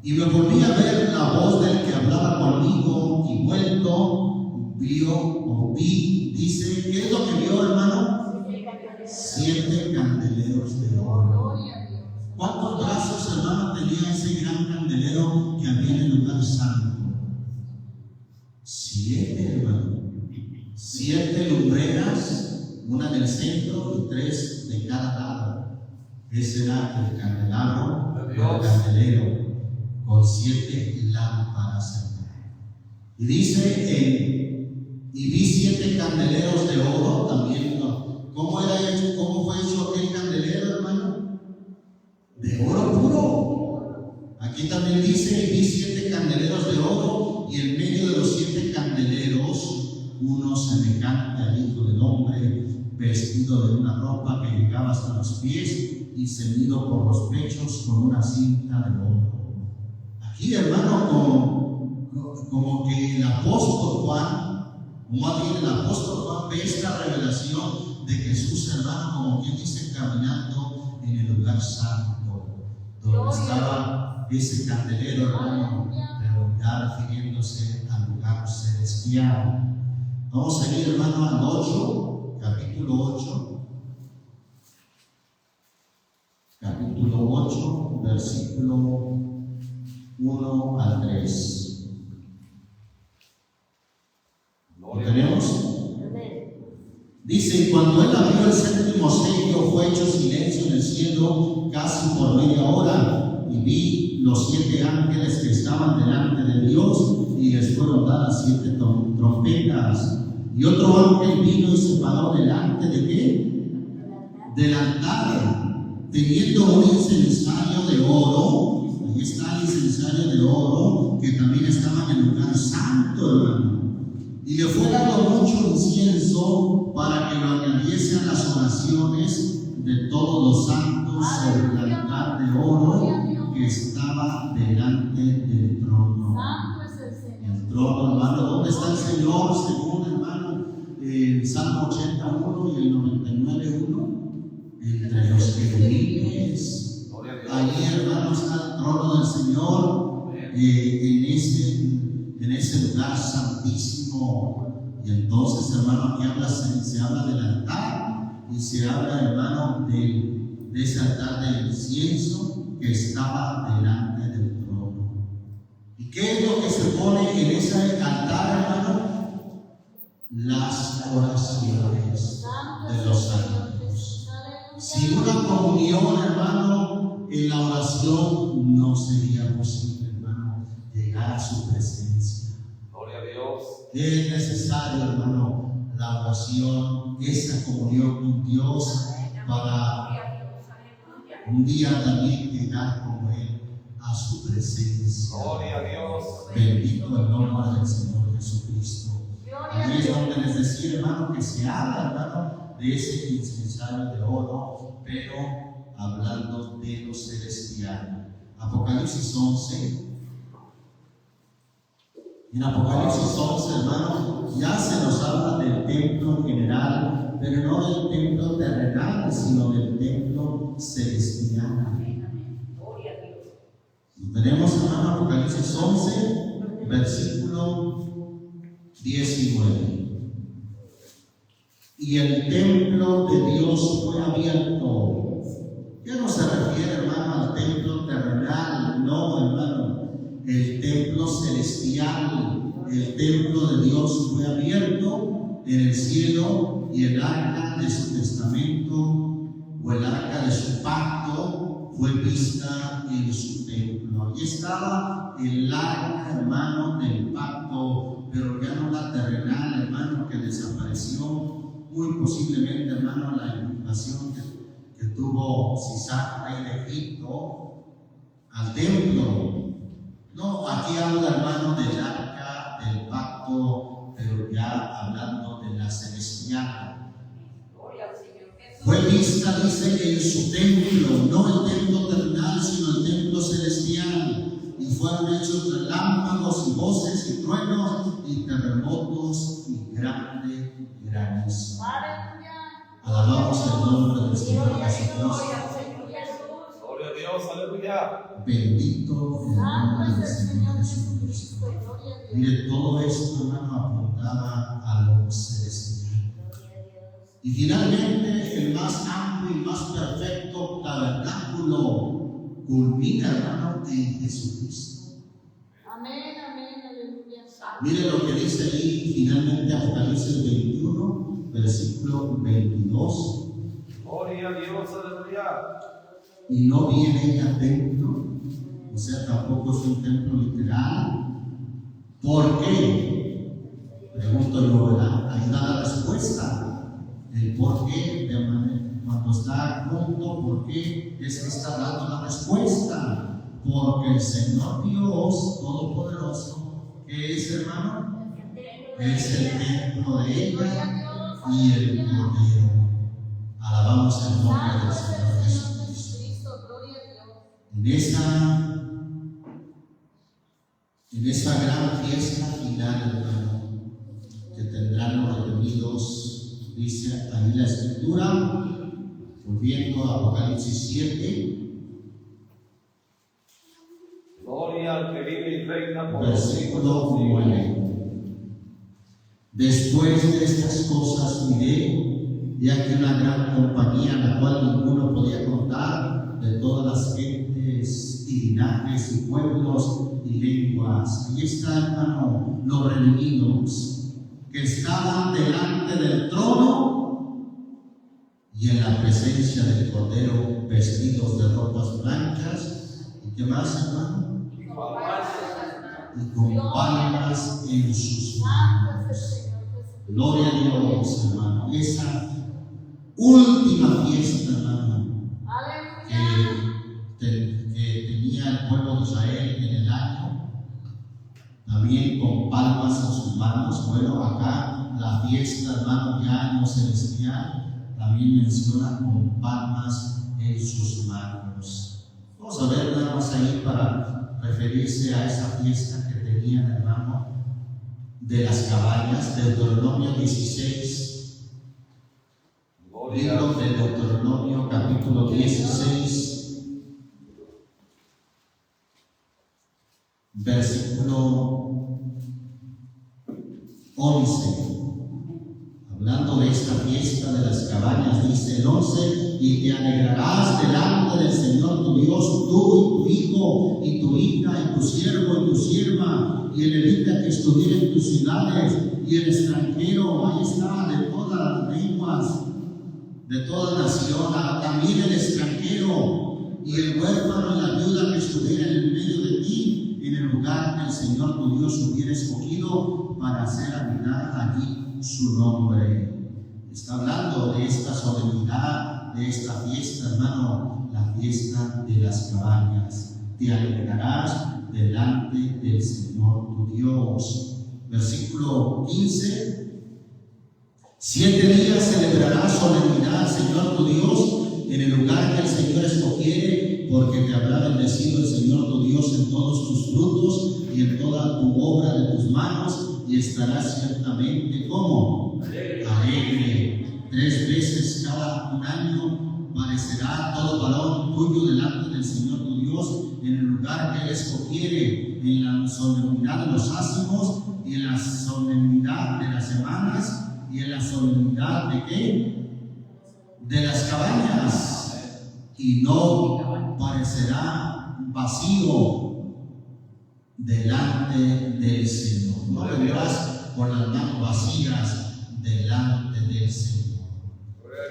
Y me volví a ver la voz del que hablaba conmigo, y vuelto, vi, dice, ¿qué es lo que vio, hermano? 7 candeleros de oro. ¿Cuántos brazos, hermano, tenía ese gran candelero que había en el lugar santo? 7, hermano. 7 lumbreras, una del centro y 3 de cada lado. Ese era el candelabro, el candelero. con 7 lámparas, hermano. Y dice, y vi 7 candeleros de oro también. ¿Cómo fue hecho aquel candelero, hermano? De oro puro. Aquí también dice, y vi 7 candeleros de oro, y en medio de los 7 candeleros, uno semejante al Hijo del Hombre, vestido de una ropa que llegaba hasta los pies y ceñido por los pechos con una cinta de oro. Aquí, hermano, como que el apóstol Juan, o más bien el apóstol Juan, ve esta revelación de Jesús, hermano, como quien dice, caminando en el lugar santo, donde estaba ese candelero, hermano, pero ya refiriéndose al lugar celestial. Vamos a ir, hermano, al 8, capítulo 8, versículo 1 al 3. ¿Lo tenemos? Dice, y cuando él abrió el 7º sello, fue hecho silencio en el cielo casi por media hora, y vi los 7 ángeles que estaban delante de Dios, y les fueron dadas 7 trompetas. Y otro ángel vino y se paró delante de qué? Del altar, teniendo un incensario de oro. Ahí está el incensario de oro, que también estaba en el lugar santo, hermano. Y le fue dado mucho incienso para que lo añadiese a las oraciones de todos los santos sobre el altar de oro que estaba delante del trono. El trono, hermano, ¿dónde está el Señor? Según, hermano, el Salmo 81 y el 99:1, entre los querubines. Allí, hermano, está el trono del Señor, en ese lugar santísimo. Y entonces, hermano, aquí se habla del altar, y se habla, hermano, de ese altar de incienso que estaba delante del trono. ¿Y qué es lo que se pone en ese altar, hermano? Las oraciones de los santos. Sin una comunión, hermano, en la oración no sería posible, hermano, llegar a su presencia. Gloria a Dios. Es necesario, hermano, la oración, esa comunión con Dios, para un día también llegar como Él a su presencia. Gloria a Dios. Bendito el nombre del Señor Jesucristo. Ahí es donde les decía, hermano, que se habla, hermano, de ese incensario de oro, pero hablando de lo celestial. Apocalipsis 11. En Apocalipsis 11, hermano, ya se nos habla del templo en general, pero no del templo terrenal, sino del templo celestial. Lo tenemos, hermano, Apocalipsis 11, versículo 19. Y el templo de Dios fue abierto. ¿Qué no se refiere, hermano, al templo terrenal? No, hermano. El templo celestial, el templo de Dios fue abierto en el cielo, y el arca de su testamento, o el arca de su pacto, fue vista en su templo. Allí estaba el arca, hermano, del pacto, pero ya no la terrenal, hermano, que desapareció muy posiblemente, hermano, la invasión que tuvo Sisac, rey de Egipto, al templo. No, aquí habla, hermano, del arca del pacto, pero ya hablando de la celestial. Fue vista, dice, en su templo, no el templo terrenal, sino el templo celestial. Y fueron hechos relámpagos y voces y truenos y terremotos y grande granizo. Alabamos el nombre del Señor Jesucristo. Gloria a Dios, aleluya. Bendito el nombre del Señor Jesucristo. Mire, todo esto, hermano, apuntaba a lo celestial. Y finalmente, el más amplio y más perfecto tabernáculo culmina, hermano, en Jesucristo. Amén, amén, aleluya. Mire lo que dice ahí finalmente Apocalipsis 21, versículo 22. Gloria a Dios, aleluya. Y no viene a templo, o sea, tampoco es un templo literal. ¿Por qué? Pregunto yo, ¿verdad? Ahí da la respuesta. El por qué, de manera, cuando está junto, ¿por qué es que está dando la respuesta? Porque el Señor Dios Todopoderoso, ¿qué es, hermano? Es el templo de ella y el Cordero. Alabamos el nombre del Señor Jesucristo. En esa gran fiesta final, hermano, que tendrán los redimidos, dice ahí la Escritura, volviendo a Apocalipsis 7, Gloria al que vive y reina por los siglos de versículo los siglos. 9. Después de estas cosas miré, y aquí una gran compañía, la cual ninguno podía contar, de todas las gentes y linajes y pueblos y lenguas. Ahí está, hermano, los redimidos que estaban delante del trono y en la presencia del Cordero, vestidos de ropas blancas. ¿Y qué más, hermano? Y con palmas en sus manos. Gloria a Dios, hermano. Esa última fiesta, hermano, que tenía el pueblo de Israel en el año, también con palmas en sus manos. Bueno, acá la fiesta, hermano, ya año celestial, también menciona con palmas en sus manos. Vamos a ver nada más ahí para referirse a esa fiesta que tenían, hermano, de las cabañas. Deuteronomio 16, libro de Deuteronomio capítulo 16, versículo 11. Hablando de esta fiesta de las cabañas, dice el 11: y te alegrarás delante del Señor tu Dios, tú y tu hijo y tu hija y tu siervo y tu sierva y el levita que estuviera en tus ciudades y el extranjero, ahí está, de todas las lenguas, de toda nación, también el extranjero y el huérfano y la viuda que estuviera en el medio de ti, en el lugar que el Señor tu Dios hubiera escogido para hacer habitar allí su nombre. Está hablando de esta solemnidad, de esta fiesta, hermano, la fiesta de las cabañas. Te alegrarás delante del Señor tu Dios. Versículo 15: 7 días celebrarás solemnidad al Señor tu Dios en el lugar que el Señor escogiere, porque te habrá bendecido el Señor tu Dios en todos tus frutos y en toda tu obra de tus manos, y estarás ciertamente como alegre. 3 veces cada un año parecerá todo varón tuyo delante del Señor tu Dios en el lugar que Él escogiere, en la solemnidad de los ázimos y en la solemnidad de las semanas y en la solemnidad de ¿qué? De las cabañas, y no parecerá vacío delante del Señor. No vendrás con las manos vacías delante del Señor.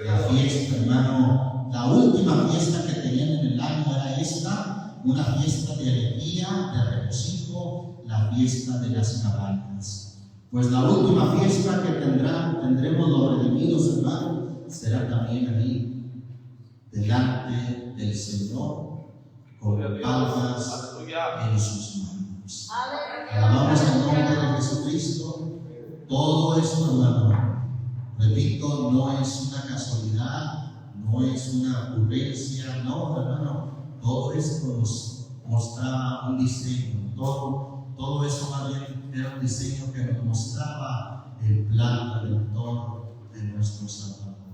La fiesta, hermano, la última fiesta que tenían en el año era esta, una fiesta de alegría, de regocijo, la fiesta de las cabañas. Pues la última fiesta que tendremos los redimidos, hermano, será también ahí, delante del Señor, con palmas en sus manos. Alabamos el nombre de Jesucristo. Todo esto, hermano, repito, no es una casualidad, no es una ocurrencia, no, hermano. Todo esto nos mostraba un diseño, todo eso más bien era un diseño que nos mostraba el plan redentor de nuestro Salvador.